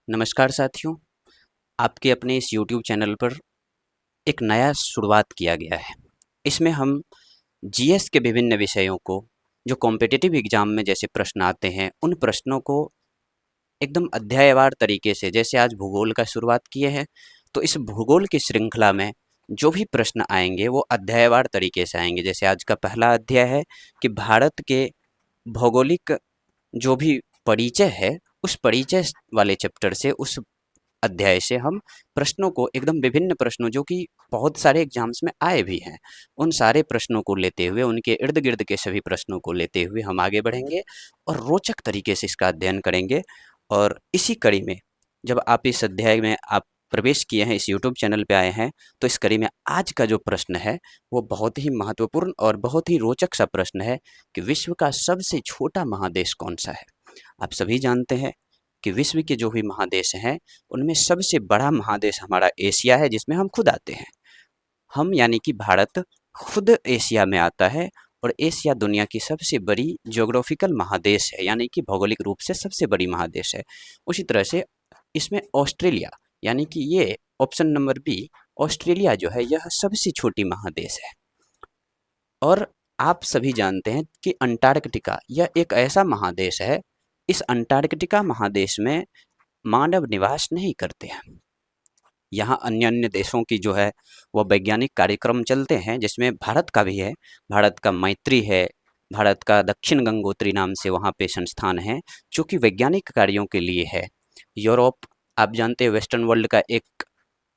नमस्कार साथियों, आपके अपने इस यूट्यूब चैनल पर एक नया शुरुआत किया गया है। इसमें हम जीएस के विभिन्न विषयों को, जो कॉम्पिटिटिव एग्जाम में जैसे प्रश्न आते हैं, उन प्रश्नों को एकदम अध्यायवार तरीके से, जैसे आज भूगोल का शुरुआत किए हैं, तो इस भूगोल की श्रृंखला में जो भी प्रश्न आएंगे वो अध्यायवार तरीके से आएंगे। जैसे आज का पहला अध्याय है कि भारत के भौगोलिक जो भी परिचय है, उस परिचय वाले चैप्टर से, उस अध्याय से हम प्रश्नों को एकदम विभिन्न प्रश्नों जो कि बहुत सारे एग्जाम्स में आए भी हैं, उन सारे प्रश्नों को लेते हुए, उनके इर्द गिर्द के सभी प्रश्नों को लेते हुए हम आगे बढ़ेंगे और रोचक तरीके से इसका अध्ययन करेंगे। और इसी कड़ी में जब आप इस अध्याय में आप प्रवेश किए हैं, इस यूट्यूब चैनल पे आए हैं, तो इस कड़ी में आज का जो प्रश्न है वो बहुत ही महत्वपूर्ण और बहुत ही रोचक सा प्रश्न है कि विश्व का सबसे छोटा महादेश कौन सा है। आप सभी जानते हैं कि विश्व के जो भी महादेश हैं, उनमें सबसे बड़ा महादेश हमारा एशिया है, जिसमें हम खुद आते हैं। हम यानी कि भारत खुद एशिया में आता है और एशिया दुनिया की सबसे बड़ी ज्योग्राफिकल महादेश है, यानी कि भौगोलिक रूप से सबसे बड़ी महादेश है। उसी तरह से इसमें ऑस्ट्रेलिया, यानी कि ये ऑप्शन नंबर बी, ऑस्ट्रेलिया जो है यह सबसे छोटी महादेश है। और आप सभी जानते हैं कि अंटार्कटिका यह एक ऐसा महादेश है, इस अंटार्कटिका महादेश में मानव निवास नहीं करते हैं। यहाँ अन्य अन्य देशों की जो है वो वैज्ञानिक कार्यक्रम चलते हैं, जिसमें भारत का भी है। भारत का मैत्री है, भारत का दक्षिण गंगोत्री नाम से वहाँ पे संस्थान है जो कि वैज्ञानिक कार्यों के लिए है। यूरोप, आप जानते हैं, वेस्टर्न वर्ल्ड का एक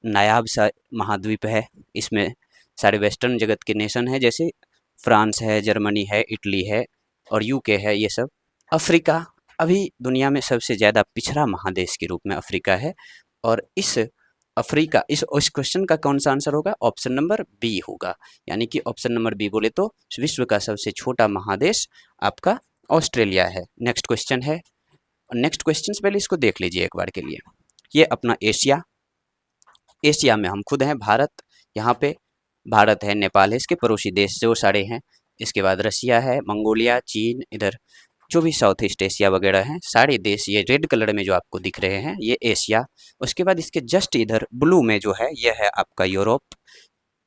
नायाब सा महाद्वीप है। इसमें सारे वेस्टर्न जगत के नेशन है, जैसे फ्रांस है, जर्मनी है, इटली है और यूके है, ये सब। अफ्रीका अभी दुनिया में सबसे ज़्यादा पिछड़ा महादेश के रूप में अफ्रीका है। और इस अफ्रीका, इस क्वेश्चन का कौन सा आंसर होगा? ऑप्शन नंबर बी होगा। यानी कि ऑप्शन नंबर बी बोले तो विश्व का सबसे छोटा महादेश आपका ऑस्ट्रेलिया है। नेक्स्ट क्वेश्चन है, नेक्स्ट क्वेश्चन से पहले इसको देख लीजिए एक बार के लिए। ये अपना एशिया, एशिया में हम खुद हैं, भारत। यहाँ पे भारत है, नेपाल है, इसके पड़ोसी देश जो सारे हैं। इसके बाद रसिया है, मंगोलिया, चीन, इधर जो भी साउथ ईस्ट एशिया वगैरह हैं, सारे देश ये रेड कलर में जो आपको दिख रहे हैं, ये एशिया। उसके बाद इसके जस्ट इधर ब्लू में जो है, ये है आपका यूरोप।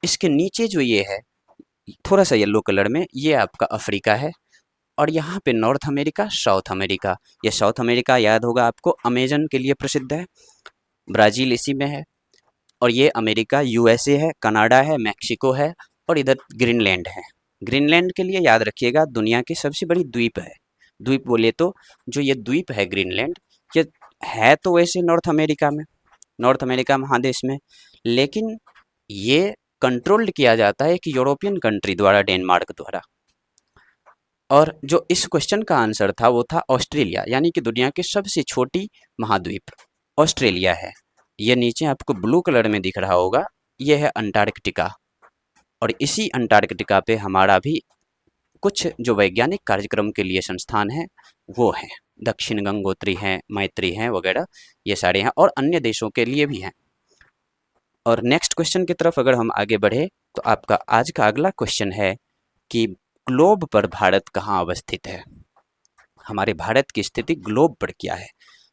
इसके नीचे जो ये है थोड़ा सा येलो कलर में, ये आपका अफ्रीका है। और यहाँ पे नॉर्थ अमेरिका, साउथ अमेरिका। ये साउथ अमेरिका याद होगा आपको, अमेजन के लिए प्रसिद्ध है, ब्राज़ील इसी में है। और ये अमेरिका, यूएसए है, कनाडा है, मैक्सिको है और इधर ग्रीनलैंड है। ग्रीनलैंड के लिए याद रखिएगा दुनिया की सबसे बड़ी द्वीप है। द्वीप बोले तो जो ये द्वीप है ग्रीनलैंड, ये है तो वैसे नॉर्थ अमेरिका में, नॉर्थ अमेरिका महादेश में, लेकिन ये कंट्रोल्ड किया जाता है एक यूरोपियन कंट्री द्वारा, डेनमार्क द्वारा। और जो इस क्वेश्चन का आंसर था वो था ऑस्ट्रेलिया, यानी कि दुनिया की सबसे छोटी महाद्वीप ऑस्ट्रेलिया है। ये नीचे आपको ब्लू कलर में दिख रहा होगा, ये है अंटार्कटिका। और इसी अंटार्कटिका पे हमारा भी कुछ जो वैज्ञानिक कार्यक्रम के लिए संस्थान है वो हैं, दक्षिण गंगोत्री हैं, मैत्री हैं वगैरह, ये सारे हैं और अन्य देशों के लिए भी हैं। और नेक्स्ट क्वेश्चन की तरफ अगर हम आगे बढ़े तो आपका आज का अगला क्वेश्चन है कि ग्लोब पर भारत कहाँ अवस्थित है। हमारे भारत की स्थिति ग्लोब पर क्या है,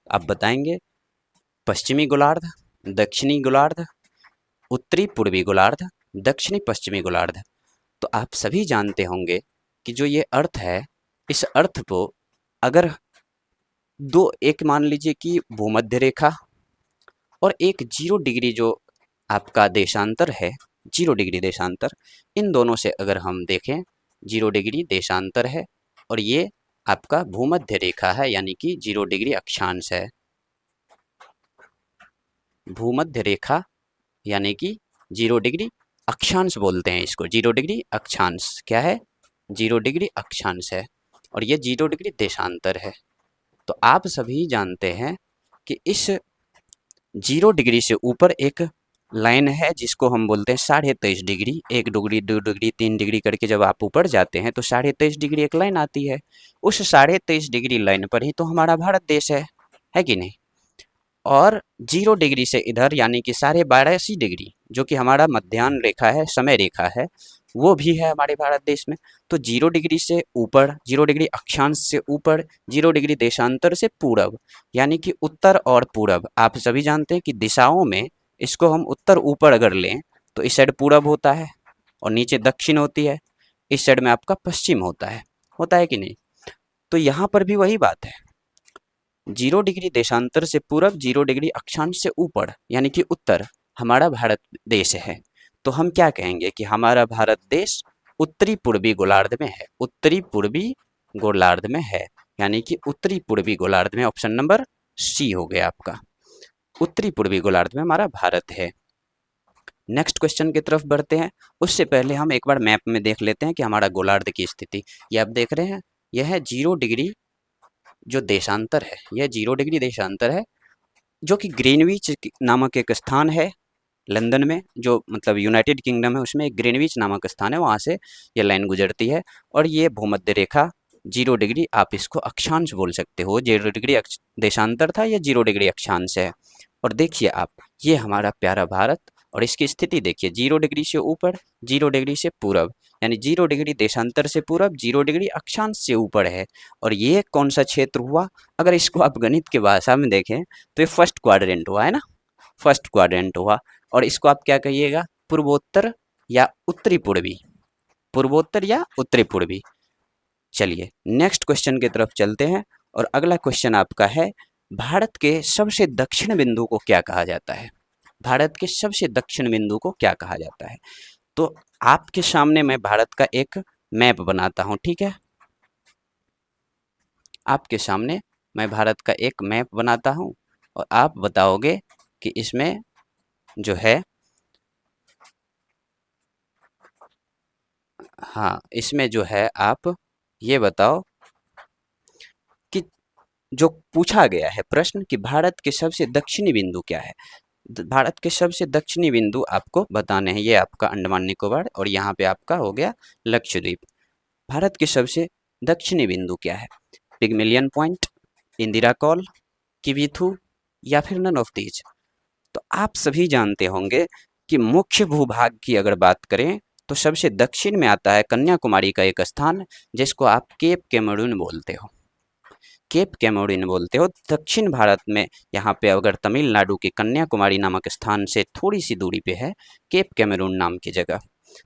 आप बताएंगे? पश्चिमी गोलार्ध, दक्षिणी गोलार्ध, उत्तरी पूर्वी गोलार्ध, दक्षिणी पश्चिमी गोलार्ध। तो आप सभी जानते होंगे कि जो ये अर्थ है, इस अर्थ को अगर दो, एक मान लीजिए कि भूमध्य रेखा और एक 0 डिग्री जो आपका देशांतर है, 0 डिग्री देशांतर, इन दोनों से अगर हम देखें, 0 डिग्री देशांतर है और ये आपका भूमध्य रेखा है, यानी कि 0 डिग्री अक्षांश है। भूमध्य रेखा यानी कि 0 डिग्री अक्षांश बोलते हैं इसको, 0 डिग्री अक्षांश क्या है? 0 डिग्री अक्षांश है और ये 0 डिग्री देशांतर है। तो आप सभी जानते हैं कि इस 0 डिग्री से ऊपर एक लाइन है जिसको हम बोलते हैं 23.5 डिग्री। 1 डिग्री, 2 डिग्री, 3 डिग्री करके जब आप ऊपर जाते हैं तो 23.5 डिग्री एक लाइन आती है। उस 23.5 डिग्री लाइन पर ही तो हमारा भारत देश है कि नहीं? और 0 डिग्री से इधर यानी कि 12.5 डिग्री जो कि हमारा मध्याह्न रेखा है, समय रेखा है, वो भी है हमारे भारत देश में। तो 0 डिग्री से ऊपर, 0 डिग्री अक्षांश से ऊपर, 0 डिग्री देशांतर से पूरब, यानी कि उत्तर और पूरब। आप सभी जानते हैं कि दिशाओं में इसको हम उत्तर ऊपर अगर लें तो इस साइड पूरब होता है और नीचे दक्षिण होती है, इस साइड में आपका पश्चिम होता है कि नहीं। तो यहाँ पर भी वही बात है, 0 डिग्री देशांतर से पूरब, 0 डिग्री अक्षांश से ऊपर यानी कि उत्तर हमारा भारत देश है। तो हम क्या कहेंगे कि हमारा भारत देश उत्तरी पूर्वी गोलार्ध में है, उत्तरी पूर्वी गोलार्ध में है, यानी कि उत्तरी पूर्वी गोलार्ध में। ऑप्शन नंबर सी हो गया आपका, उत्तरी पूर्वी गोलार्ध में हमारा भारत है। नेक्स्ट क्वेश्चन की तरफ बढ़ते हैं, उससे पहले हम एक बार मैप में देख लेते हैं कि हमारा गोलार्ध की स्थिति। ये आप देख रहे हैं, यह है 0 डिग्री जो देशांतर है, यह 0 डिग्री देशांतर है, जो कि ग्रीनविच नामक एक स्थान है लंदन में, जो मतलब यूनाइटेड किंगडम है, उसमें एक ग्रीनविच नामक स्थान है, वहाँ से ये लाइन गुजरती है। और ये भूमध्य रेखा 0 डिग्री, आप इसको अक्षांश बोल सकते हो, 0 डिग्री देशांतर था, ये 0 डिग्री अक्षांश है। और देखिए आप, ये हमारा प्यारा भारत और इसकी स्थिति देखिए, 0 डिग्री से ऊपर, 0 डिग्री से पूरब, यानी 0 डिग्री देशांतर से पूरब, 0 डिग्री अक्षांश से ऊपर है। और ये कौन सा क्षेत्र हुआ, अगर इसको आप गणित की भाषा में देखें तो ये फर्स्ट क्वाड्रेंट हुआ है ना, फर्स्ट क्वाड्रेंट हुआ। और इसको आप क्या कहिएगा, पूर्वोत्तर या उत्तरी पूर्वी, पूर्वोत्तर या उत्तरी पूर्वी। चलिए नेक्स्ट क्वेश्चन की तरफ चलते हैं, और अगला क्वेश्चन आपका है, भारत के सबसे दक्षिण बिंदु को क्या कहा जाता है। भारत के सबसे दक्षिण बिंदु को क्या कहा जाता है। तो आपके सामने मैं भारत का एक मैप बनाता हूं, ठीक है, आपके सामने मैं भारत का एक मैप बनाता हूं और आप बताओगे कि इसमें जो है, हाँ इसमें जो है आप ये बताओ कि जो पूछा गया है प्रश्न कि भारत के सबसे दक्षिणी बिंदु क्या है। भारत के सबसे दक्षिणी बिंदु आपको बताने हैं। ये आपका अंडमान निकोबार और यहाँ पे आपका हो गया लक्षद्वीप। भारत के सबसे दक्षिणी बिंदु क्या है, पिगमिलियन पॉइंट, इंदिरा कॉल, किवीथू या फिर नन ऑफ दीज। तो आप सभी जानते होंगे कि मुख्य भूभाग की अगर बात करें तो सबसे दक्षिण में आता है कन्याकुमारी का एक स्थान, जिसको आप केप कैमरून बोलते हो, केप कैमरून बोलते हो। दक्षिण भारत में यहाँ पे अगर तमिलनाडु के कन्याकुमारी नामक स्थान से थोड़ी सी दूरी पे है केप कैमरून नाम की जगह।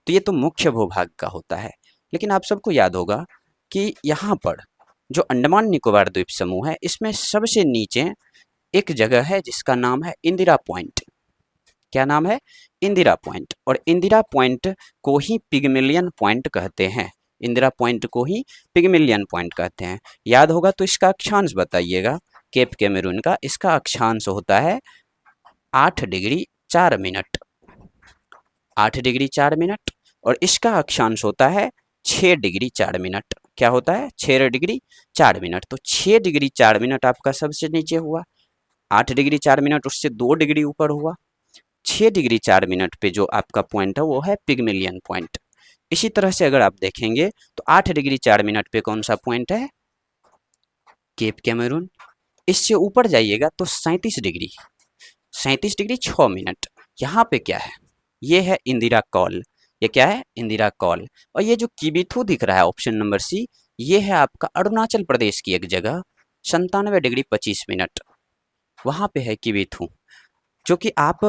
तो ये तो मुख्य भूभाग का होता है। लेकिन आप सबको याद होगा कि यहाँ पर जो अंडमान निकोबार द्वीप समूह है, इसमें सबसे नीचे एक जगह है जिसका नाम है इंदिरा पॉइंट। क्या नाम है, इंदिरा पॉइंट। और इंदिरा पॉइंट को ही पिगमिलियन पॉइंट कहते हैं, इंदिरा पॉइंट को ही पिगमिलियन पॉइंट कहते हैं। याद होगा तो इसका अक्षांश बताइएगा, केप कैमरून का इसका अक्षांश होता है 8 डिग्री 4 मिनट, 8 डिग्री 4 मिनट। और इसका अक्षांश होता है 6 डिग्री 4 मिनट। क्या होता है, 6 डिग्री 4 मिनट। तो 6 डिग्री 4 मिनट आपका सबसे नीचे हुआ, 8 डिग्री 4 मिनट उससे 2 डिग्री ऊपर हुआ, 6 डिग्री 4 मिनट पे जो आपका पॉइंट है वो है पिगमिलियन पॉइंट। इसी तरह से अगर आप देखेंगे तो 8 डिग्री 4 मिनट पे कौन सा पॉइंट है, केप कैमरून। इससे ऊपर जाइएगा तो 37 डिग्री, 37 डिग्री 6 मिनट, यहाँ पे क्या है, ये है इंदिरा कॉल। ये क्या है, इंदिरा कॉल। और ये जो किबिथू दिख रहा है ऑप्शन नंबर सी, ये है आपका अरुणाचल प्रदेश की एक जगह, 97 डिग्री 25 मिनट, वहाँ पे है किबिथू। जो कि आप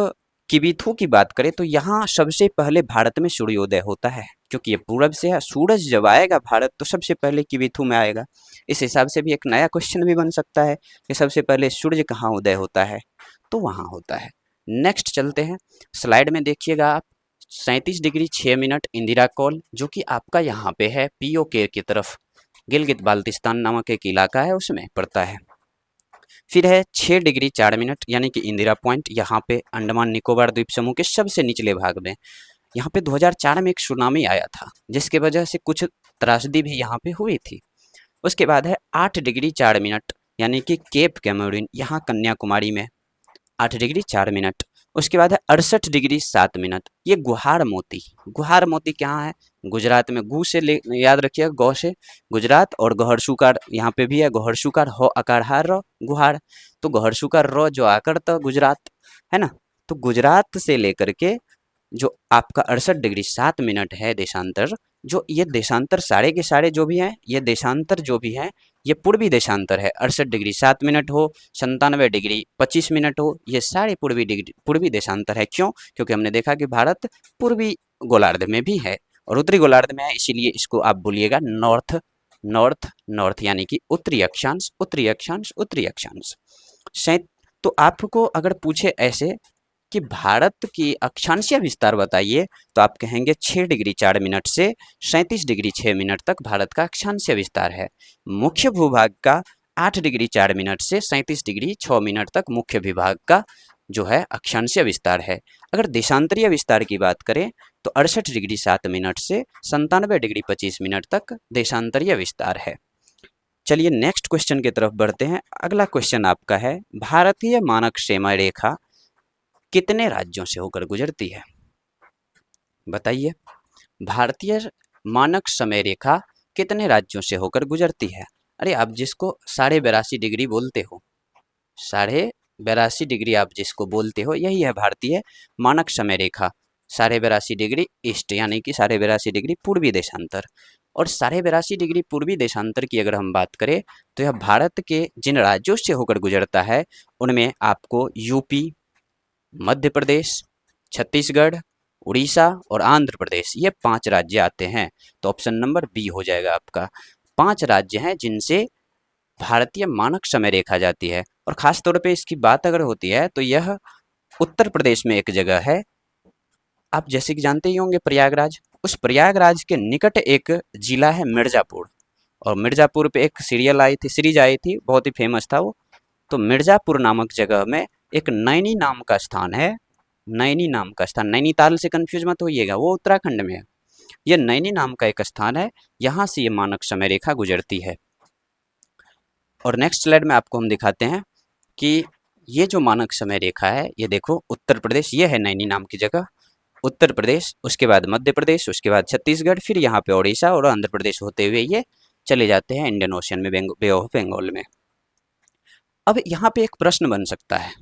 किबिथू की बात करें तो यहाँ सबसे पहले भारत में सूर्योदय होता है, क्योंकि ये पूरब से है। सूरज जब आएगा भारत तो सबसे पहले किबिथू में आएगा। इस हिसाब से भी एक नया क्वेश्चन भी बन सकता है कि सबसे पहले सूर्य कहाँ उदय होता है, तो वहाँ होता है। नेक्स्ट चलते हैं, स्लाइड में देखिएगा आप, 37 डिग्री 6 मिनट इंदिरा कॉल, जो कि आपका यहाँ पे है पीओके की तरफ, गिलगित बाल्टिस्तान नामक एक इलाका है उसमें पड़ता है। फिर है 6 डिग्री 4 मिनट यानी कि इंदिरा पॉइंट, यहाँ पे अंडमान निकोबार द्वीप समूह के सबसे निचले भाग में। यहाँ पे 2004 में एक सुनामी आया था जिसके वजह से कुछ त्रासदी भी यहाँ पे हुई थी। उसके बाद है 8 डिग्री 4 मिनट यानी कि केप कैमरून, यहाँ कन्याकुमारी में 8 डिग्री 4 मिनट। उसके बाद है 68 डिग्री 7 मिनट, ये गुहार मोती। गुहार मोती कहाँ है, गुजरात में। गु से याद रखिएगा, गौ से गुजरात, और गहरसुकार यहाँ पे भी है, गहरसुकार हो आकार हार रो गुहार। तो गहरसुकार रो जो आकर तो गुजरात है ना। तो गुजरात से लेकर के जो आपका 68 डिग्री 7 मिनट है देशांतर, जो ये देशांतर सारे के सारे जो भी हैं, ये देशांतर जो भी हैं, ये पूर्वी देशांतर है। 68 डिग्री 7 मिनट हो, 97 डिग्री 25 मिनट हो, ये सारे पूर्वी देशांतर है। क्यों? क्योंकि हमने देखा कि भारत पूर्वी गोलार्ध में भी है और उत्तरी गोलार्ध में है, इसीलिए इसको आप बोलिएगा नॉर्थ नॉर्थ नॉर्थ, यानी कि उत्तरी अक्षांश उत्तरी अक्षांश उत्तरी अक्षांश। तो आपको अगर पूछे ऐसे कि भारत की अक्षांशीय विस्तार बताइए, तो आप कहेंगे 6 डिग्री 4 मिनट से 37 डिग्री 6 मिनट तक भारत का अक्षांशीय विस्तार है। मुख्य भूभाग का 8 डिग्री 4 मिनट से 37 डिग्री 6 मिनट तक मुख्य विभाग का जो है अक्षांशीय विस्तार है। अगर देशांतरीय विस्तार की बात करें तो 68 डिग्री 7 मिनट से 97 डिग्री 25 मिनट तक देशांतरीय विस्तार है। चलिए नेक्स्ट क्वेश्चन की तरफ बढ़ते हैं। अगला क्वेश्चन आपका है, भारतीय मानक समय रेखा कितने राज्यों से होकर गुजरती है? बताइए, भारतीय मानक समय रेखा कितने राज्यों से होकर गुजरती है? अरे आप जिसको 82.5 डिग्री बोलते हो, 82.5 डिग्री आप जिसको बोलते हो, यही है भारतीय मानक समय रेखा। 82.5 डिग्री ईस्ट, यानी कि 82.5 डिग्री पूर्वी देशांतर। और 82.5 डिग्री पूर्वी देशांतर की अगर हम बात करें तो यह भारत के जिन राज्यों से होकर गुजरता है उनमें आपको यूपी, मध्य प्रदेश, छत्तीसगढ़, उड़ीसा और आंध्र प्रदेश, ये 5 राज्य आते हैं। तो ऑप्शन नंबर बी हो जाएगा आपका। 5 राज्य हैं जिनसे भारतीय मानक समय रेखा जाती है। और खास तौर पे इसकी बात अगर होती है तो यह उत्तर प्रदेश में एक जगह है। आप जैसे कि जानते ही होंगे प्रयागराज, उस प्रयागराज के निकट एक जिला है मिर्जापुर। और मिर्जापुर पे एक सीरीज आई थी, बहुत ही फेमस था वो। तो मिर्जापुर नामक जगह में एक नैनी नाम का स्थान है। नैनी नाम का स्थान, नैनीताल से कंफ्यूज मत होइएगा, वो उत्तराखंड में है। यह नैनी नाम का एक स्थान है, यहाँ से ये मानक समय रेखा गुजरती है। और नेक्स्ट स्लाइड में आपको हम दिखाते हैं कि ये जो मानक समय रेखा है, ये देखो उत्तर प्रदेश, ये है नैनी नाम की जगह, उत्तर प्रदेश, उसके बाद मध्य प्रदेश, उसके बाद छत्तीसगढ़, फिर यहाँ पे उड़ीसा और आंध्र प्रदेश होते हुए ये चले जाते हैं इंडियन ओशन में, बे ऑफ बंगाल में। अब यहाँ पे एक प्रश्न बन सकता है,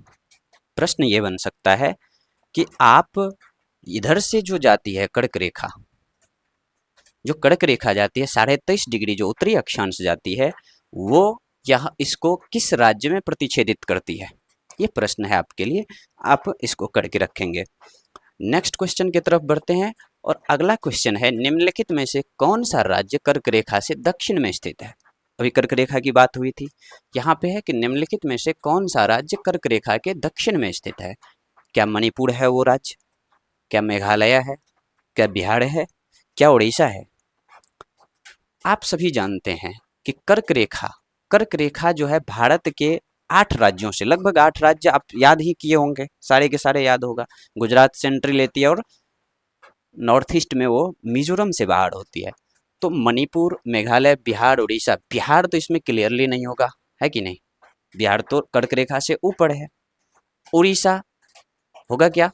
प्रश्न ये बन सकता है कि आप इधर से जो जाती है कर्क रेखा, जो कर्क रेखा जाती है 23.5 डिग्री जो उत्तरी अक्षांश जाती है, वो यहाँ इसको किस राज्य में प्रतिच्छेदित करती है? ये प्रश्न है आपके लिए, आप इसको करके रखेंगे। नेक्स्ट क्वेश्चन की तरफ बढ़ते हैं और अगला क्वेश्चन है, निम्नलिखित में से कौन सा राज्य कर्क रेखा से दक्षिण में स्थित है? अभी कर्क रेखा की बात हुई थी, यहाँ पे है कि निम्नलिखित में से कौन सा राज्य कर्क रेखा के दक्षिण में स्थित है? क्या मणिपुर है वो राज्य? क्या मेघालय है? क्या बिहार है? क्या उड़ीसा है? आप सभी जानते हैं कि कर्क रेखा जो है भारत के 8 राज्यों से, लगभग 8 राज्य आप याद ही किए होंगे, सारे के सारे याद होगा। गुजरात से एंट्री लेती है और नॉर्थ ईस्ट में वो मिजोरम से बाहर होती है। तो मणिपुर, मेघालय, बिहार, उड़ीसा, बिहार तो इसमें क्लियरली नहीं होगा, है कि नहीं? बिहार तो कर्क रेखा से ऊपर है। उड़ीसा होगा क्या?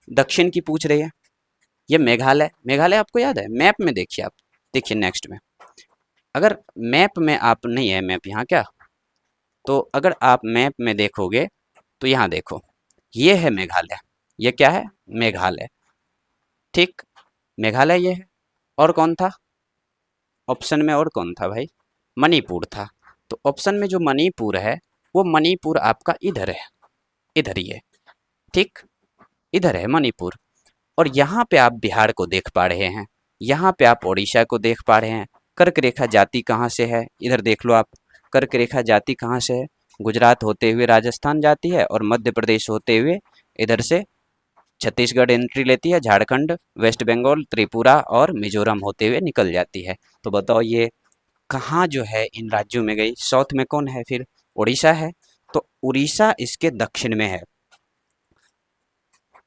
दक्षिण की पूछ रही है। ये मेघालय, मेघालय आपको याद है? मैप में देखिए, आप देखिए नेक्स्ट में, अगर मैप में आप नहीं है मैप यहाँ क्या, तो अगर आप मैप में देखोगे तो यहाँ देखो, ये है मेघालय, ये क्या है? मेघालय, ठीक, मेघालय ये है। और कौन था ऑप्शन में? और कौन था भाई? मणिपुर था। तो ऑप्शन में जो मणिपुर है, वो मणिपुर आपका इधर है, इधर ही है, ठीक, इधर है मणिपुर। और यहाँ पे आप बिहार को देख पा रहे हैं, यहाँ पे आप उड़ीसा को देख पा रहे हैं। कर्क रेखा जाती कहाँ से है? इधर देख लो आप, कर्क रेखा जाती कहाँ से है? गुजरात होते हुए राजस्थान जाती है और मध्य प्रदेश होते हुए इधर से छत्तीसगढ़ एंट्री लेती है, झारखंड, वेस्ट बंगाल, त्रिपुरा और मिजोरम होते हुए निकल जाती है। तो बताओ ये कहाँ जो है इन राज्यों में गई? साउथ में कौन है फिर? उड़ीसा है। तो उड़ीसा इसके दक्षिण में है।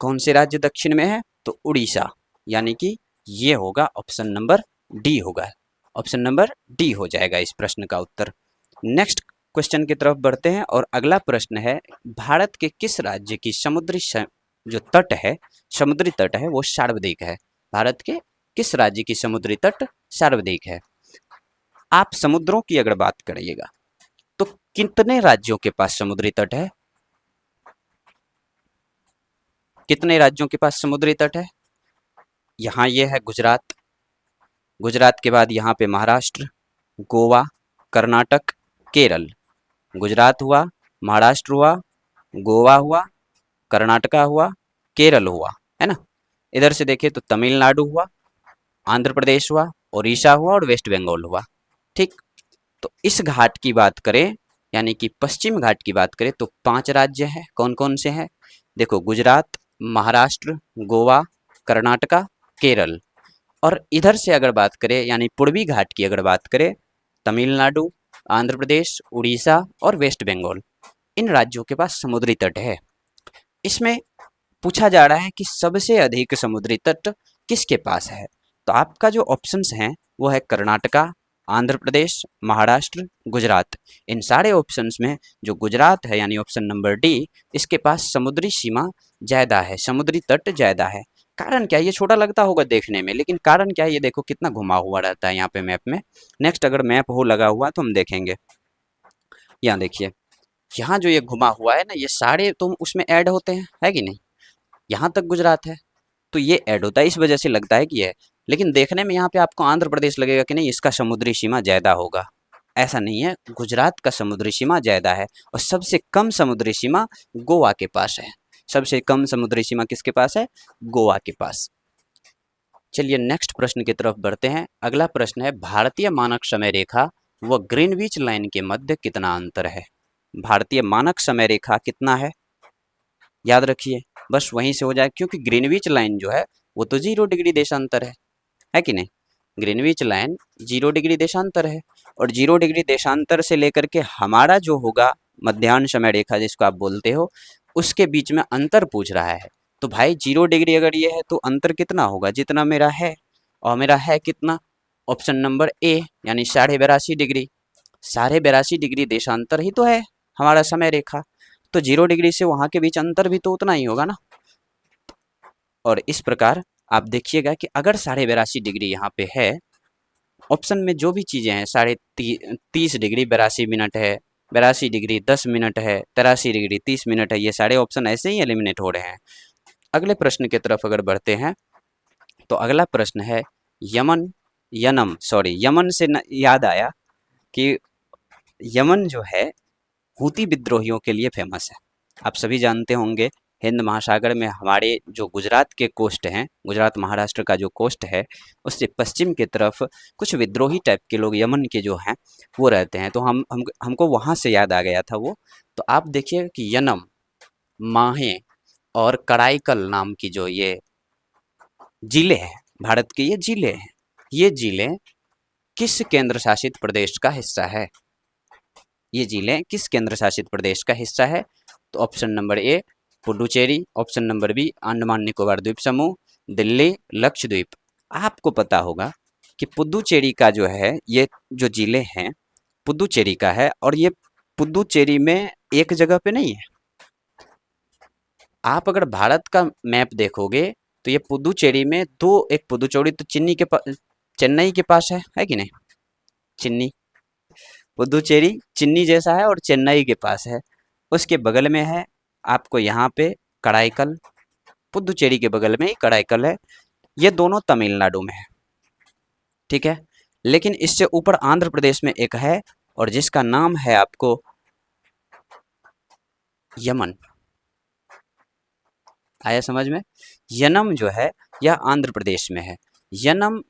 कौन से राज्य दक्षिण में है? तो उड़ीसा, यानी कि ये होगा ऑप्शन नंबर डी होगा, ऑप्शन नंबर डी हो जाएगा इस प्रश्न का उत्तर। नेक्स्ट क्वेश्चन की तरफ बढ़ते हैं और अगला प्रश्न है, भारत के किस राज्य की जो तट है, समुद्री तट है, वो सार्वधिक है? भारत के किस राज्य की समुद्री तट सार्वधिक है? आप समुद्रों की अगर बात करिएगा तो कितने राज्यों के पास समुद्री तट है? कितने राज्यों के पास समुद्री तट है? यहाँ ये है गुजरात, गुजरात के बाद यहाँ पे महाराष्ट्र, गोवा, कर्नाटक, केरल। गुजरात हुआ, महाराष्ट्र हुआ, गोवा हुआ, कर्नाटका हुआ, केरल हुआ, है ना। इधर से देखिए तो तमिलनाडु हुआ, आंध्र प्रदेश हुआ, उड़ीसा हुआ और वेस्ट बंगाल हुआ। ठीक, तो इस घाट की बात करें, यानी कि पश्चिम घाट की बात करें, तो 5 राज्य हैं। कौन कौन से हैं? देखो, गुजरात, महाराष्ट्र, गोवा, कर्नाटका, केरल। और इधर से अगर बात करें, यानी पूर्वी घाट की अगर बात करें, तमिलनाडु, आंध्र प्रदेश, उड़ीसा और वेस्ट बंगाल। इन राज्यों के पास समुद्री तट है। इसमें पूछा जा रहा है कि सबसे अधिक समुद्री तट किसके पास है? तो आपका जो ऑप्शंस हैं वो है कर्नाटका, आंध्र प्रदेश, महाराष्ट्र, गुजरात। इन सारे ऑप्शंस में जो गुजरात है, यानी ऑप्शन नंबर डी, इसके पास समुद्री सीमा ज़्यादा है, समुद्री तट ज़्यादा है। कारण क्या है? ये छोटा लगता होगा देखने में, लेकिन कारण क्या है? ये देखो कितना घुमा हुआ रहता है यहाँ पे मैप में। नेक्स्ट अगर मैप हो लगा हुआ तो हम देखेंगे। यहाँ देखिए, यहाँ जो ये घुमा हुआ है ना, ये सारे तो उसमें ऐड होते हैं, है कि नहीं? यहाँ तक गुजरात है तो ये ऐड होता है, इस वजह से लगता है कि है। लेकिन देखने में यहाँ पे आपको आंध्र प्रदेश लगेगा कि नहीं, इसका समुद्री सीमा ज़्यादा होगा। ऐसा नहीं है, गुजरात का समुद्री सीमा ज़्यादा है और सबसे कम समुद्री सीमा गोवा के पास है। सबसे कम समुद्री सीमा किसके पास है? गोवा के पास। चलिए नेक्स्ट प्रश्न की तरफ बढ़ते हैं। अगला प्रश्न है, भारतीय मानक समय रेखा व ग्रीनविच लाइन के मध्य कितना अंतर है? भारतीय मानक समय रेखा कितना है? याद रखिए, बस वहीं से हो जाए, क्योंकि ग्रीनविच लाइन जो है वो तो 0 डिग्री देशांतर है कि नहीं? ग्रीनविच लाइन 0 डिग्री देशांतर है और 0 डिग्री देशांतर से लेकर के हमारा जो होगा मध्याह्न समय रेखा जिसको आप बोलते हो, उसके बीच में अंतर पूछ रहा है। तो भाई 0 डिग्री अगर ये है तो अंतर कितना होगा? जितना मेरा है, और मेरा है कितना? ऑप्शन नंबर ए, यानी 82.5 डिग्री। 82.5 डिग्री देशांतर ही तो है हमारा समय रेखा, तो 0 डिग्री से वहाँ के बीच अंतर भी तो उतना ही होगा ना। और इस प्रकार आप देखिएगा कि अगर 82.5 डिग्री यहाँ पे है, ऑप्शन में जो भी चीज़ें हैं, 30 डिग्री 82 मिनट है, 82 डिग्री 10 मिनट है, 83 डिग्री 30 मिनट है, ये सारे ऑप्शन ऐसे ही एलिमिनेट हो रहे हैं। अगले प्रश्न की तरफ अगर बढ़ते हैं, तो अगला प्रश्न है, यमन से याद आया कि यमन जो है हूती विद्रोहियों के लिए फेमस है। आप सभी जानते होंगे, हिंद महासागर में हमारे जो गुजरात के कोस्ट हैं, गुजरात महाराष्ट्र का जो कोस्ट है, उससे पश्चिम की तरफ कुछ विद्रोही टाइप के लोग यमन के जो हैं वो रहते हैं। तो हमको वहाँ से याद आ गया था वो। तो आप देखिए कि यनम, माहे और कराईकल नाम की जो ये जिले हैं, भारत के ये जिले हैं, ये जिले किस केंद्र शासित प्रदेश का हिस्सा है? ये जिले किस केंद्र शासित प्रदेश का हिस्सा है? तो option number A Puducherry, option number B Andaman Nicobar द्वीप समूह, दिल्ली, लक्षद्वीप। आपको पता होगा कि पुडुचेरी का जो है, ये जो जिले हैं पुडुचेरी का है, और ये पुडुचेरी में एक जगह पे नहीं है। आप अगर भारत का मैप देखोगे तो ये पुडुचेरी में दो, एक पुडुचेरी तो चेन्नई के पास है कि नहीं? चेन्नई, पुडुचेरी चिन्नी जैसा है और चेन्नई के पास है। उसके बगल में है आपको यहाँ पे कराईकल, पुडुचेरी के बगल में ही कराईकल है। ये दोनों तमिलनाडु में है, ठीक है। लेकिन इससे ऊपर आंध्र प्रदेश में एक है, और जिसका नाम है आपको यमन। आया समझ में? यनम जो है यह आंध्र प्रदेश में है, यनम।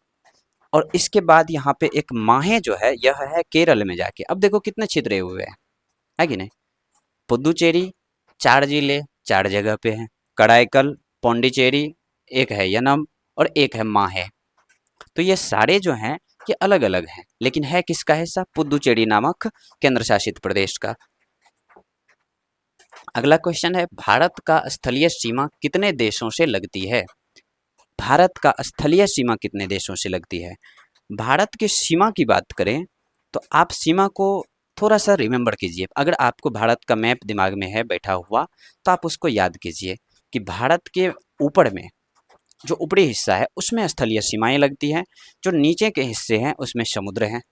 और इसके बाद यहाँ पे एक माहे जो है, यह है केरल में जाके। अब देखो कितने छितरे हुए हैं, है कि नहीं? पुदुचेरी 4 जिले 4 जगह पे हैं, कराईकल, पौंडीचेरी, एक है यनम और एक है माहे। तो ये सारे जो हैं ये अलग अलग हैं, लेकिन है किसका हिस्सा? पुदुचेरी नामक केंद्र शासित प्रदेश का। अगला क्वेश्चन है, भारत का स्थलीय सीमा कितने देशों से लगती है? भारत का स्थलीय सीमा कितने देशों से लगती है? भारत की सीमा की बात करें तो आप सीमा को थोड़ा सा रिमेंबर कीजिए। अगर आपको भारत का मैप दिमाग में है बैठा हुआ तो आप उसको याद कीजिए कि भारत के ऊपर में जो ऊपरी हिस्सा है उसमें स्थलीय सीमाएं लगती हैं, जो नीचे के हिस्से हैं उसमें समुद्र हैं।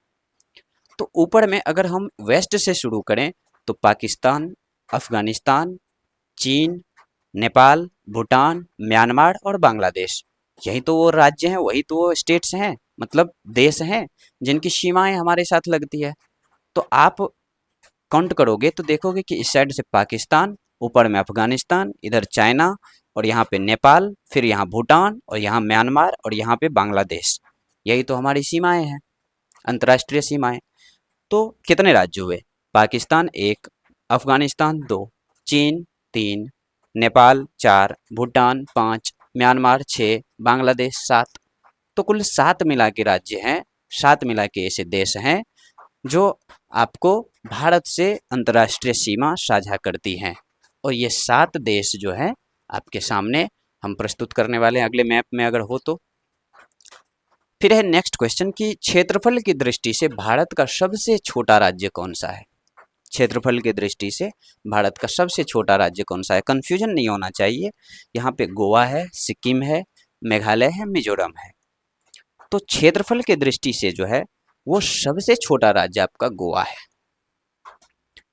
तो ऊपर में अगर हम वेस्ट से शुरू करें तो पाकिस्तान, अफगानिस्तान, चीन, नेपाल, भूटान, म्यांमार और बांग्लादेश। यही तो वो राज्य हैं, वही तो वो स्टेट्स हैं, मतलब देश हैं जिनकी सीमाएं हमारे साथ लगती है। तो आप काउंट करोगे तो देखोगे कि इस साइड से पाकिस्तान, ऊपर में अफगानिस्तान, इधर चाइना और यहाँ पे नेपाल, फिर यहाँ भूटान और यहाँ म्यांमार और यहाँ पे बांग्लादेश। यही तो हमारी सीमाएं हैं, अंतर्राष्ट्रीय सीमाएं। तो कितने राज्य हुए? पाकिस्तान 1, अफगानिस्तान 2, चीन 3, नेपाल 4, भूटान 5, म्यांमार 6, बांग्लादेश 7। तो कुल 7 मिला के राज्य हैं, 7 मिला के ऐसे देश हैं जो आपको भारत से अंतर्राष्ट्रीय सीमा साझा करती हैं। और ये 7 देश जो हैं आपके सामने हम प्रस्तुत करने वाले हैं अगले मैप में अगर हो तो। फिर है नेक्स्ट क्वेश्चन कि क्षेत्रफल की दृष्टि से भारत का सबसे छोटा राज्य कौन सा है? क्षेत्रफल की दृष्टि से भारत का सबसे छोटा राज्य कौन सा है? कंफ्यूजन नहीं होना चाहिए। यहाँ पे गोवा है, सिक्किम है, मेघालय है, मिजोरम है। तो क्षेत्रफल की दृष्टि से जो है वो सबसे छोटा राज्य आपका गोवा है।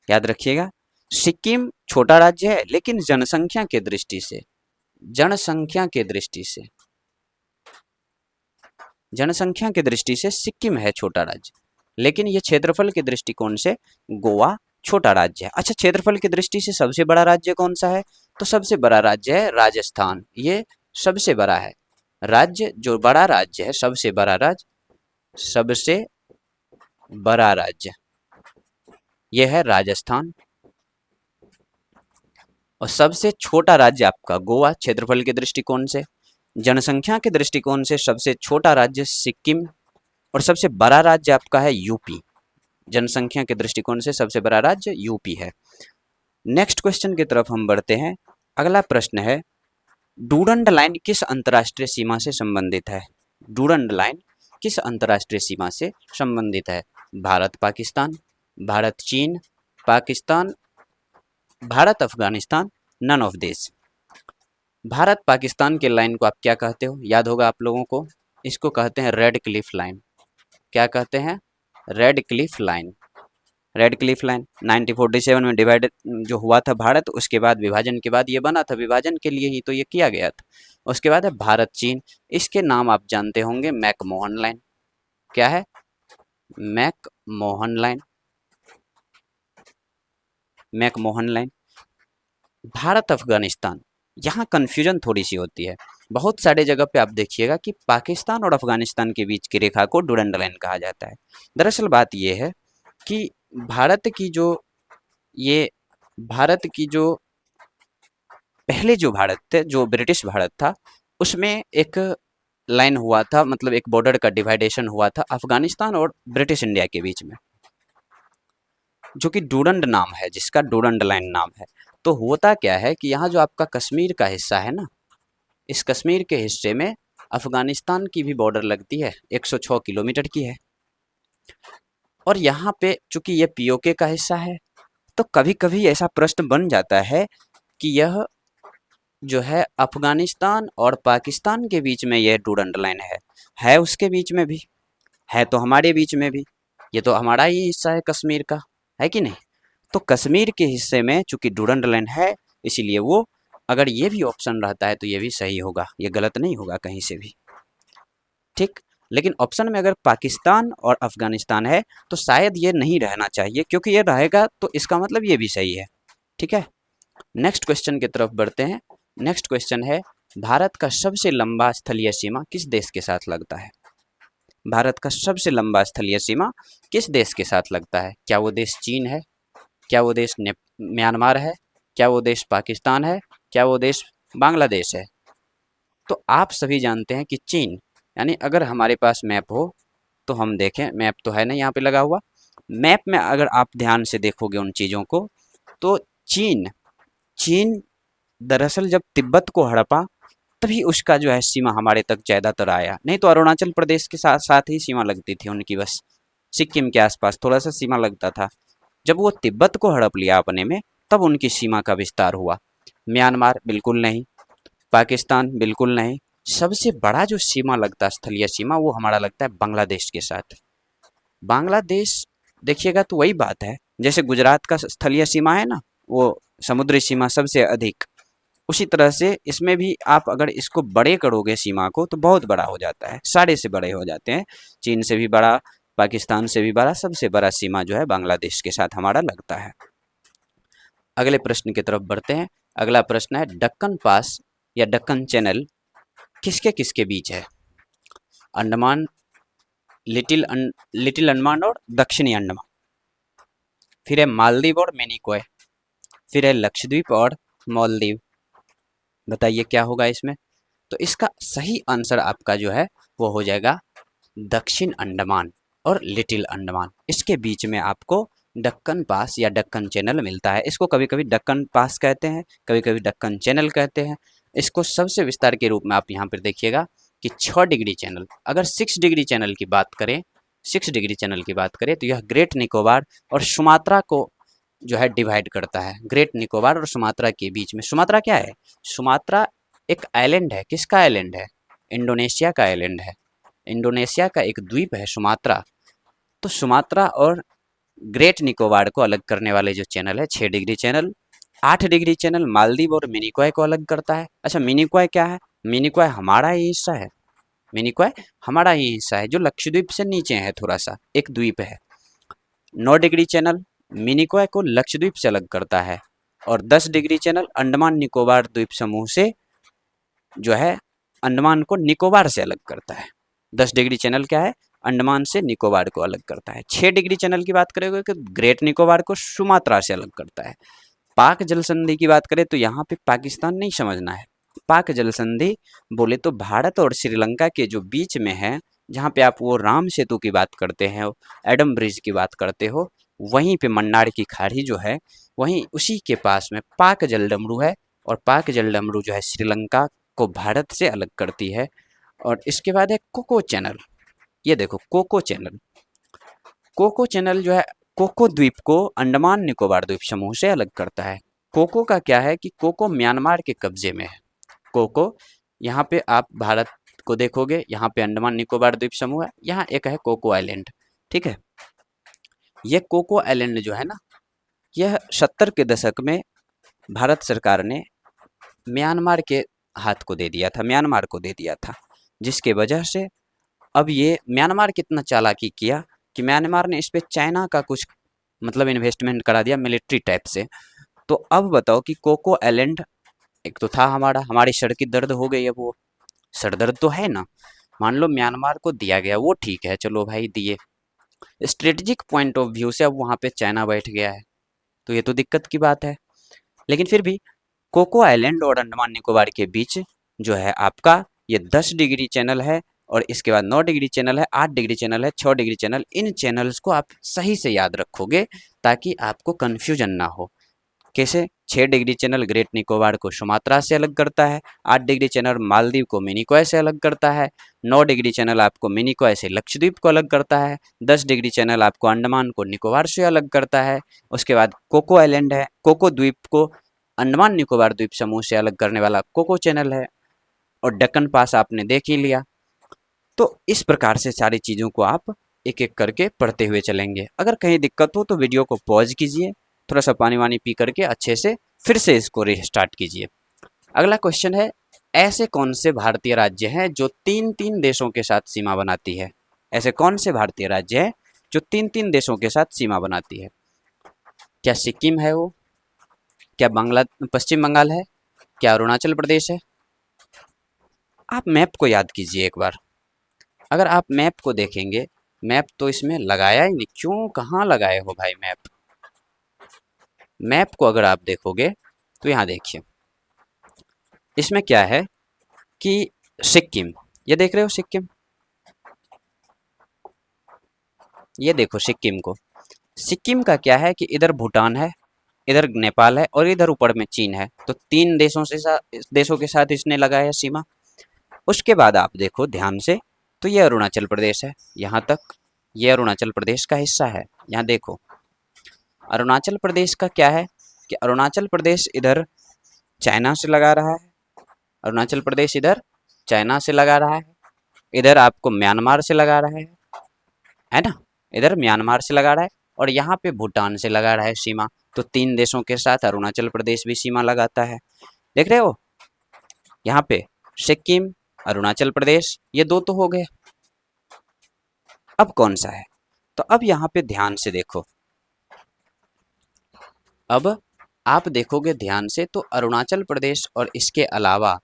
याद रखिएगा, सिक्किम छोटा राज्य है लेकिन जनसंख्या के दृष्टि से, जनसंख्या के दृष्टि से, जनसंख्या की दृष्टि से सिक्किम है छोटा राज्य, लेकिन ये क्षेत्रफल के दृष्टिकोण से गोवा छोटा राज्य है। अच्छा, क्षेत्रफल की दृष्टि से सबसे बड़ा राज्य कौन सा है? तो सबसे बड़ा राज्य है राजस्थान। ये सबसे बड़ा है राज्य, जो बड़ा राज्य है, सबसे बड़ा राज्य, सबसे बड़ा राज्य ये है राजस्थान। और सबसे छोटा राज्य आपका गोवा क्षेत्रफल के दृष्टिकोण से। जनसंख्या के दृष्टिकोण से सबसे छोटा राज्य सिक्किम और सबसे बड़ा राज्य आपका है यूपी। जनसंख्या के दृष्टिकोण से सबसे बड़ा राज्य यूपी है। नेक्स्ट क्वेश्चन की तरफ हम बढ़ते हैं। अगला प्रश्न है, डूरंड लाइन किस अंतर्राष्ट्रीय सीमा से संबंधित है? डूरंड लाइन किस अंतर्राष्ट्रीय सीमा से संबंधित है? भारत पाकिस्तान, भारत चीन, Pakistan Bharat Afghanistan, none of this. Bharat Pakistan के लाइन को आप क्या कहते हो? याद होगा आप लोगों को, इसको कहते हैं रेड क्लिफ लाइन। क्या कहते हैं? Red Cliff line. Red Cliff line 1947 में डिवाइड जो हुआ था भारत, उसके बाद विभाजन के बाद ये बना था, विभाजन के लिए ही तो ये किया गया था। उसके बाद है भारत चीन, इसके नाम आप जानते होंगे मैकमोहन लाइन। क्या है? McMahon line, McMahon line. Bharat Afghanistan, यहाँ कन्फ्यूजन थोड़ी सी होती है। बहुत सारे जगह पे आप देखिएगा कि पाकिस्तान और अफगानिस्तान के बीच की रेखा को डूरंड लाइन कहा जाता है। दरअसल बात ये है कि भारत की जो ये भारत की जो पहले जो भारत थे, जो ब्रिटिश भारत था, उसमें एक लाइन हुआ था, मतलब एक बॉर्डर का डिवाइडेशन हुआ था अफगानिस्तान और ब्रिटिश इंडिया के बीच में, जो कि डूरंड नाम है, जिसका डूरंड लाइन नाम है। तो होता क्या है कि यहाँ जो आपका कश्मीर का हिस्सा है ना, इस कश्मीर के हिस्से में अफगानिस्तान की भी बॉर्डर लगती है, 106 किलोमीटर की है। और यहाँ पे चूंकि ये पीओके का हिस्सा है, तो कभी कभी ऐसा प्रश्न बन जाता है कि यह जो है अफगानिस्तान और पाकिस्तान के बीच में यह डूरंड लाइन है उसके बीच में भी है, तो हमारे बीच में भी, ये तो हमारा ही हिस्सा है कश्मीर का, है कि नहीं? तो कश्मीर के हिस्से में चूंकि डूरंड लाइन है, इसीलिए वो, अगर ये भी ऑप्शन रहता है तो ये भी सही होगा, ये गलत नहीं होगा कहीं से भी, ठीक। लेकिन ऑप्शन में अगर पाकिस्तान और अफगानिस्तान है तो शायद ये नहीं रहना चाहिए, क्योंकि ये रहेगा तो इसका मतलब ये भी सही है, ठीक है। नेक्स्ट क्वेश्चन की तरफ बढ़ते हैं। नेक्स्ट क्वेश्चन है, भारत का सबसे लंबा स्थलीय सीमा किस देश के साथ लगता है? भारत का सबसे लंबा स्थलीय सीमा किस देश के साथ लगता है? क्या वो देश चीन है? क्या वो देश म्यांमार है? क्या वो देश पाकिस्तान है? क्या वो देश बांग्लादेश है? तो आप सभी जानते हैं कि चीन, यानी अगर हमारे पास मैप हो तो हम देखें, मैप तो है नहीं यहाँ पे लगा हुआ, मैप में अगर आप ध्यान से देखोगे उन चीज़ों को, तो चीन चीन दरअसल जब तिब्बत को हड़पा तभी उसका जो है सीमा हमारे तक ज़्यादातर आया, नहीं तो अरुणाचल प्रदेश के साथ साथ ही सीमा लगती थी उनकी, बस सिक्किम के आसपास थोड़ा सा सीमा लगता था। जब वो तिब्बत को हड़प लिया अपने में, तब उनकी सीमा का विस्तार हुआ। म्यांमार बिल्कुल नहीं, पाकिस्तान बिल्कुल नहीं, सबसे बड़ा जो सीमा लगता है स्थलीय सीमा, वो हमारा लगता है बांग्लादेश के साथ। बांग्लादेश देखिएगा तो वही बात है, जैसे गुजरात का स्थलीय सीमा है ना, वो समुद्री सीमा सबसे अधिक, उसी तरह से इसमें भी आप अगर इसको बड़े करोगे सीमा को तो बहुत बड़ा हो जाता है, सारे से बड़े हो जाते हैं। चीन से भी बड़ा, पाकिस्तान से भी बड़ा, सबसे बड़ा सीमा जो है बांग्लादेश के साथ हमारा लगता है। अगले प्रश्न की तरफ बढ़ते हैं। अगला प्रश्न है दक्कन पास या दक्कन चैनल किसके किसके बीच है? अंडमान, लिटिल अंडमान और दक्षिणी अंडमान, फिर है मालदीव और मिनिकॉय, फिर है लक्षद्वीप और मालदीव। बताइए क्या होगा इसमें? तो इसका सही आंसर आपका जो है वो हो जाएगा दक्षिण अंडमान और लिटिल अंडमान। इसके बीच में आपको दक्कन पास या दक्कन चैनल मिलता है। इसको कभी कभी दक्कन पास कहते हैं, कभी कभी दक्कन चैनल कहते हैं। इसको सबसे विस्तार के रूप में आप यहाँ पर देखिएगा कि 6 डिग्री चैनल, अगर 6 डिग्री चैनल की बात करें, 6 डिग्री चैनल की बात करें तो यह ग्रेट निकोबार और सुमात्रा को जो है डिवाइड करता है। ग्रेट निकोबार और सुमात्रा के बीच में, सुमात्रा क्या है? सुमात्रा एक आइलैंड है। किसका आइलैंड है? इंडोनेशिया का आइलैंड है। इंडोनेशिया का एक द्वीप है सुमात्रा। तो सुमात्रा और ग्रेट निकोबार को अलग करने वाले जो चैनल है 6 degree channel. 8 degree channel Maldives और मिनिकॉय को अलग करता है। अच्छा, मिनिकॉय क्या है? मिनिकॉय हमारा ही हिस्सा है। मिनिकॉय हमारा ही हिस्सा है जो लक्षद्वीप से नीचे है, थोड़ा सा एक द्वीप है। 9 डिग्री चैनल मिनिकॉय को लक्षद्वीप से अलग करता है और 10 डिग्री चैनल अंडमान निकोबार द्वीप समूह से जो है अंडमान को निकोबार से अलग करता है। 10 डिग्री चैनल क्या है? अंडमान से निकोबार को अलग करता है। 6 डिग्री चैनल की बात करेंगे तो ग्रेट निकोबार को सुमात्रा से अलग करता है। पाक जल संधि की बात करें तो यहाँ पे पाकिस्तान नहीं समझना है। पाक जल संधि बोले तो भारत और श्रीलंका के जो बीच में है, जहाँ पे आप वो राम सेतु की बात करते हैं, एडम ब्रिज की बात करते हो, वहीं पे मन्नार की खाड़ी जो है, वहीं उसी के पास में पाक जलडमरू है। और पाक जलडमरू जो है श्रीलंका को भारत से अलग करती है। और इसके बाद है कोको चैनल। ये देखो कोको चैनल, कोको चैनल जो है कोको द्वीप को अंडमान निकोबार द्वीप समूह से अलग करता है। कोको का क्या है कि कोको म्यांमार के कब्जे में है। कोको, यहाँ पे आप भारत को देखोगे, यहाँ पे अंडमान निकोबार द्वीप समूह है, यहाँ एक है कोको आइलैंड। ठीक है, ये कोको आइलैंड जो है ना, यह 70 के दशक में भारत सरकार ने म्यांमार के हाथ को दे दिया था, म्यांमार को दे दिया था, जिसके वजह से अब ये म्यांमार कितना चालाकी किया कि म्यांमार ने इस पे चाइना का कुछ मतलब इन्वेस्टमेंट करा दिया मिलिट्री टाइप से। तो अब बताओ कि कोको आइलैंड एक तो था हमारा, हमारी सर की दर्द हो गई है, वो सर दर्द तो है ना। मान लो म्यांमार को दिया गया, वो ठीक है, चलो भाई दिए, स्ट्रेटेजिक पॉइंट ऑफ व्यू से अब वहाँ पे चाइना बैठ गया है, तो ये तो दिक्कत की बात है। लेकिन फिर भी कोको आइलैंड और अंडमान निकोबार के बीच जो है आपका ये 10 डिग्री चैनल है, और इसके बाद 9 डिग्री चैनल है, 8 डिग्री चैनल है, 6 डिग्री चैनल। इन चैनल्स को आप सही से याद रखोगे ताकि आपको कन्फ्यूजन ना हो। कैसे? 6 डिग्री चैनल ग्रेट निकोबार को सुमात्रा से अलग करता है, 8 डिग्री चैनल मालदीव को मिनिकॉय से अलग करता है, 9 डिग्री चैनल आपको मिनिकॉय से लक्षद्वीप को अलग करता है, 10 डिग्री चैनल आपको अंडमान को निकोबार से अलग करता है। उसके बाद कोको आइलैंड है, कोको द्वीप को अंडमान निकोबार द्वीप समूह से अलग करने वाला कोको चैनल है, और दक्कन पास आपने देख ही लिया। तो इस प्रकार से सारी चीज़ों को आप एक एक करके पढ़ते हुए चलेंगे। अगर कहीं दिक्कत हो तो वीडियो को पॉज कीजिए, थोड़ा सा पानी वानी पी करके अच्छे से फिर से इसको रिस्टार्ट कीजिए। अगला क्वेश्चन है, ऐसे कौन से भारतीय राज्य हैं जो 3-3 देशों के साथ सीमा बनाती है? ऐसे कौन से भारतीय राज्य हैं जो 3-3 देशों के साथ सीमा बनाती है? क्या सिक्किम है वो? क्या पश्चिम बंगाल है? क्या अरुणाचल प्रदेश है? आप मैप को याद कीजिए एक बार। अगर आप मैप को देखेंगे, मैप तो इसमें लगाया ही नहीं, क्यों कहाँ लगाए हो भाई मैप? मैप को अगर आप देखोगे तो यहाँ देखिए, इसमें क्या है कि सिक्किम, ये देख रहे हो सिक्किम, ये देखो सिक्किम को। सिक्किम का क्या है कि इधर भूटान है, इधर नेपाल है और इधर ऊपर में चीन है। तो 3 देशों के साथ इसने लगाया सीमा। उसके बाद आप देखो ध्यान से, तो ये अरुणाचल प्रदेश है, यहाँ तक ये अरुणाचल प्रदेश का हिस्सा है। यहाँ देखो अरुणाचल प्रदेश का क्या है कि अरुणाचल प्रदेश इधर चाइना से लगा रहा है, अरुणाचल प्रदेश इधर चाइना से लगा रहा है, इधर आपको म्यांमार से लगा रहा है ना, इधर म्यांमार से लगा रहा है, और यहाँ पे भूटान से लगा रहा है सीमा। तो 3 देशों के साथ अरुणाचल प्रदेश भी सीमा लगाता है। देख रहे हो यहाँ पे सिक्किम, अरुणाचल प्रदेश, ये दो तो हो गए। अब कौन सा है? तो अब यहाँ पे ध्यान से देखो, अब आप देखोगे ध्यान से तो अरुणाचल प्रदेश और इसके अलावा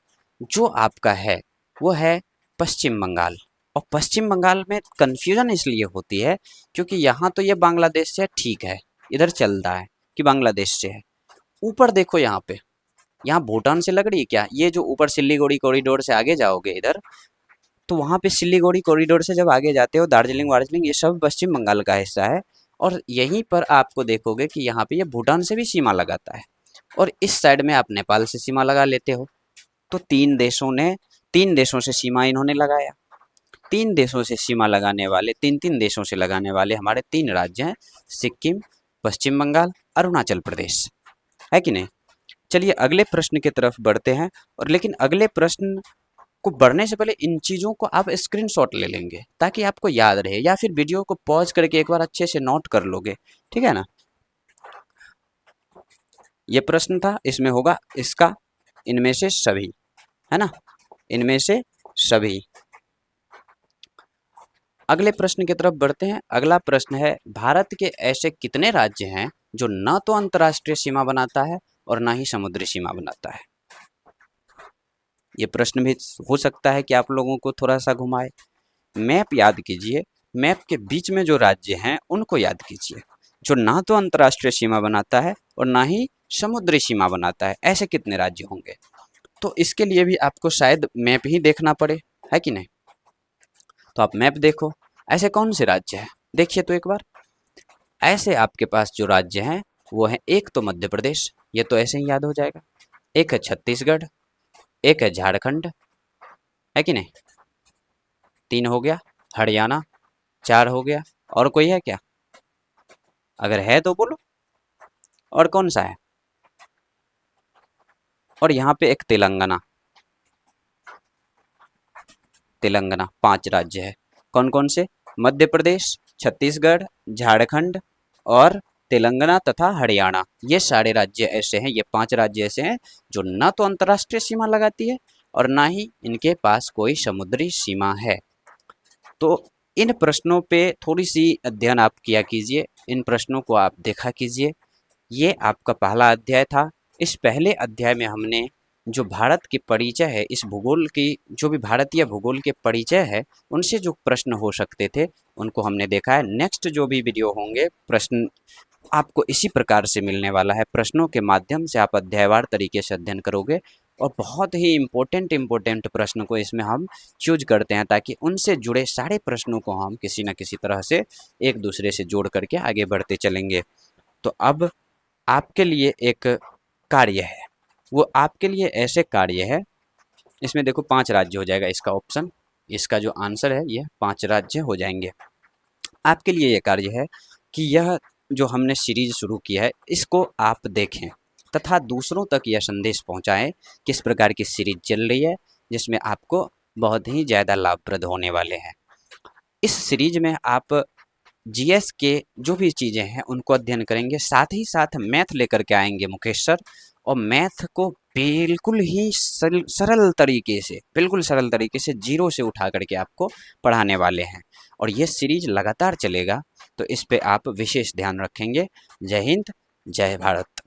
जो आपका है वो है पश्चिम बंगाल। और पश्चिम बंगाल में कन्फ्यूजन इसलिए होती है क्योंकि यहाँ तो ये बांग्लादेश से ठीक है, इधर चलता है कि बांग्लादेश से है। ऊपर देखो यहाँ पे, यहाँ भूटान से लग रही है क्या? ये जो ऊपर सिल्लीगुड़ी कॉरिडोर से आगे जाओगे इधर, तो वहाँ पे सिल्लीगुड़ी कॉरिडोर से जब आगे जाते हो दार्जिलिंग वार्जिलिंग ये सब पश्चिम बंगाल का हिस्सा है। और यहीं पर आपको देखोगे कि यहाँ पे ये भूटान से भी सीमा लगाता है और इस साइड में आप नेपाल से सीमा लगा लेते हो। तो तीन देशों से सीमा इन्होंने लगाया। तीन देशों से सीमा लगाने वाले, तीन तीन देशों से लगाने वाले हमारे तीन राज्य हैं, सिक्किम, पश्चिम बंगाल, अरुणाचल प्रदेश, है कि नहीं? चलिए अगले प्रश्न की तरफ बढ़ते हैं। और लेकिन अगले प्रश्न को बढ़ने से पहले इन चीज़ों को आप स्क्रीनशॉट ले लेंगे ताकि आपको याद रहे, या फिर वीडियो को पॉज करके एक बार अच्छे से नोट कर लोगे, ठीक है ना? ये प्रश्न था, इसमें होगा इसका इनमें से सभी, है ना, इनमें से सभी। अगले प्रश्न की तरफ बढ़ते हैं। अगला प्रश्न है, भारत के ऐसे कितने राज्य हैं जो न तो अंतर्राष्ट्रीय सीमा बनाता है और ना ही समुद्री सीमा बनाता है? ये प्रश्न भी हो सकता है कि आप लोगों को थोड़ा सा घुमाए। मैप याद कीजिए, मैप के बीच में जो राज्य हैं उनको याद कीजिए, जो ना तो अंतर्राष्ट्रीय सीमा बनाता है और ना ही समुद्री सीमा बनाता है। ऐसे कितने राज्य होंगे? तो इसके लिए भी आपको शायद मैप ही देखना पड़े, है कि नहीं? तो आप मैप देखो, ऐसे कौन से राज्य हैं देखिए तो एक बार। ऐसे आपके पास जो राज्य हैं वो है, एक तो मध्य प्रदेश, ये तो ऐसे ही याद हो जाएगा। एक है छत्तीसगढ़, एक है झारखंड, है कि नहीं? तीन हो गया। हरियाणा, चार हो गया। और कोई है क्या? अगर है तो बोलो, और कौन सा है? और यहाँ पे एक तेलंगाना, तेलंगाना, पांच राज्य है। कौन कौन से? मध्य प्रदेश, छत्तीसगढ़, झारखंड और तेलंगाना तथा हरियाणा। ये सारे राज्य ऐसे हैं, ये पांच राज्य ऐसे हैं जो ना तो अंतर्राष्ट्रीय सीमा लगाती है और ना ही इनके पास कोई समुद्री सीमा है। तो इन प्रश्नों पे थोड़ी सी अध्ययन आप किया कीजिए, इन प्रश्नों को आप देखा कीजिए। ये आपका पहला अध्याय था। इस पहले अध्याय में हमने जो भारत की परिचय है, इस भूगोल की जो भी भारतीय भूगोल के परिचय है, उनसे जो प्रश्न हो सकते थे उनको हमने देखा है। नेक्स्ट जो भी वीडियो होंगे, प्रश्न आपको इसी प्रकार से मिलने वाला है। प्रश्नों के माध्यम से आप अध्यायवार तरीके से अध्ययन करोगे और बहुत ही इम्पोर्टेंट प्रश्न को इसमें हम चूज करते हैं ताकि उनसे जुड़े सारे प्रश्नों को हम किसी न किसी तरह से एक दूसरे से जोड़ करके आगे बढ़ते चलेंगे। तो अब आपके लिए एक कार्य है, वो आपके लिए ऐसे कार्य है, इसमें देखो पांच राज्य हो जाएगा इसका ऑप्शन, इसका जो आंसर है ये पांच राज्य हो जाएंगे। आपके लिए ये कार्य है कि यह जो हमने सीरीज शुरू किया है इसको आप देखें तथा दूसरों तक यह संदेश पहुंचाएं किस प्रकार की सीरीज चल रही है, जिसमें आपको बहुत ही ज़्यादा लाभप्रद होने वाले हैं। इस सीरीज में आप जीएस के जो भी चीज़ें हैं उनको अध्ययन करेंगे, साथ ही साथ मैथ लेकर के आएंगे मुकेश सर, और मैथ को बिल्कुल ही सरल तरीके से, बिल्कुल सरल तरीके से जीरो से उठा करके आपको पढ़ाने वाले हैं। और ये सीरीज लगातार चलेगा, तो इस पे आप विशेष ध्यान रखेंगे। जय हिंद, जय भारत।